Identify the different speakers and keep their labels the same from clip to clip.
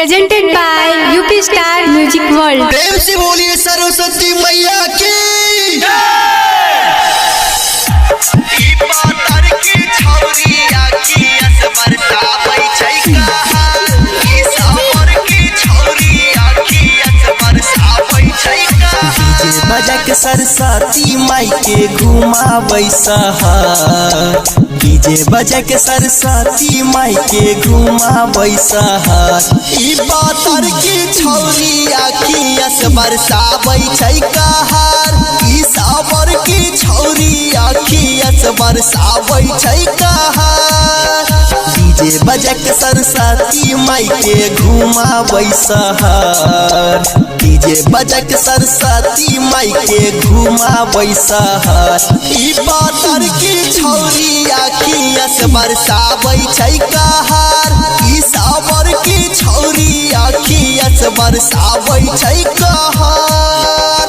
Speaker 1: Presented by UP Star Music World।
Speaker 2: प्रेम से बोलिए सरस्वती मैया की बजा के सरस्वती माई के घुमाबै शहर, डीजे बजा के सरस्वती माई के घुमाबै शहर। ई पातर की छौरी आखिया से बरसाबै छै कहर, ई सावर की छौरी आखिया से बरसाबै छै कहर। डीजे बजा के सरस्वती माई के घुमाबै शहर, डीजे बजा के सरस्वती माई के घुमाबै शहर। ई पातर की छौरी आखिया से बरसाबै छै कहर, ई सावर की छौरी आखिया से बरसाबै छै कहर।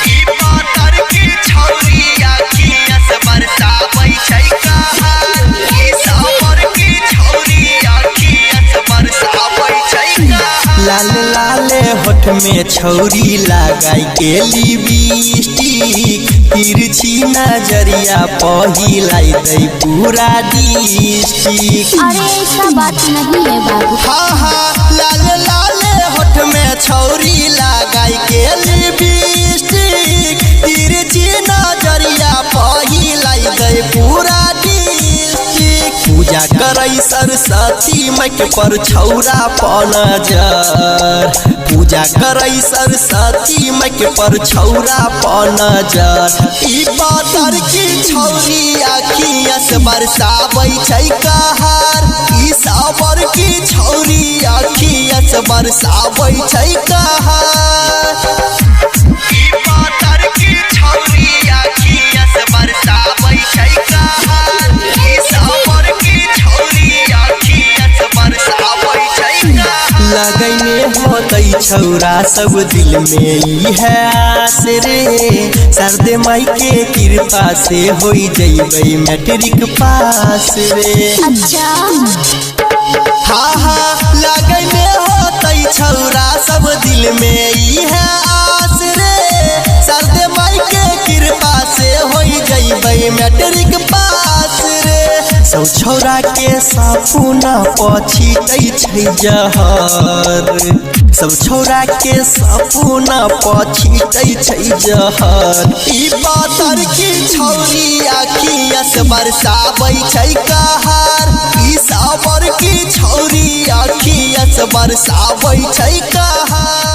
Speaker 2: ई पातर की छौरी आखिया से बरसाबै छै कहर, ई सावर की छौरी आखिया से बरसाबै छै कहर। लाल लाले होठ में छौरी लगाई के लिपस्टिक, तिरछी नजरिया पहिलाई दे पूरा डिस्ट्रिक्ट।
Speaker 3: अरे ऐसा बात नहीं है बाबू।
Speaker 2: हाँ हाँ लाल लाले होठ में छौरी लगाई के लिपस्टिक, तिरछी नजरिया पहिलाई दे पूरा डिस्ट्रिक्ट। पूजा करई सरस्वती माई के पर छौरा पनजर, पूजा करई सरस्वती माई के पर छौरा पनजर। ई पातर की छौरी आखिया से बरसाबै छै कहर, ई सावर की छौरी आखिया से बरसाबै छै कहर। ई पातर की छौरी आखिया से बरसाबै छै कहर, ई सावर की छौरी आखिया से बरसाबै छै कहर। लगैने होतै छौरा सब दिल में ई है आस रे, सरदे माई के कृपा से होई जइबै मैट्रिक पास रे।
Speaker 3: अच्छा
Speaker 2: हाँ हाँ लगैने होतै छौरा सब दिल में ई है आस रे, सरदे माई के कृपा से होई जइबै मैट्रिक पास रे। सब छौरा के सपना पछितै छै जहर, सब छौरा के सपना पछितै छै जहर। ई पातर की छौरी आखिया से बरसाबै छै कहर, ई सावर की छौरी आखिया से बरसाबै छै कहर।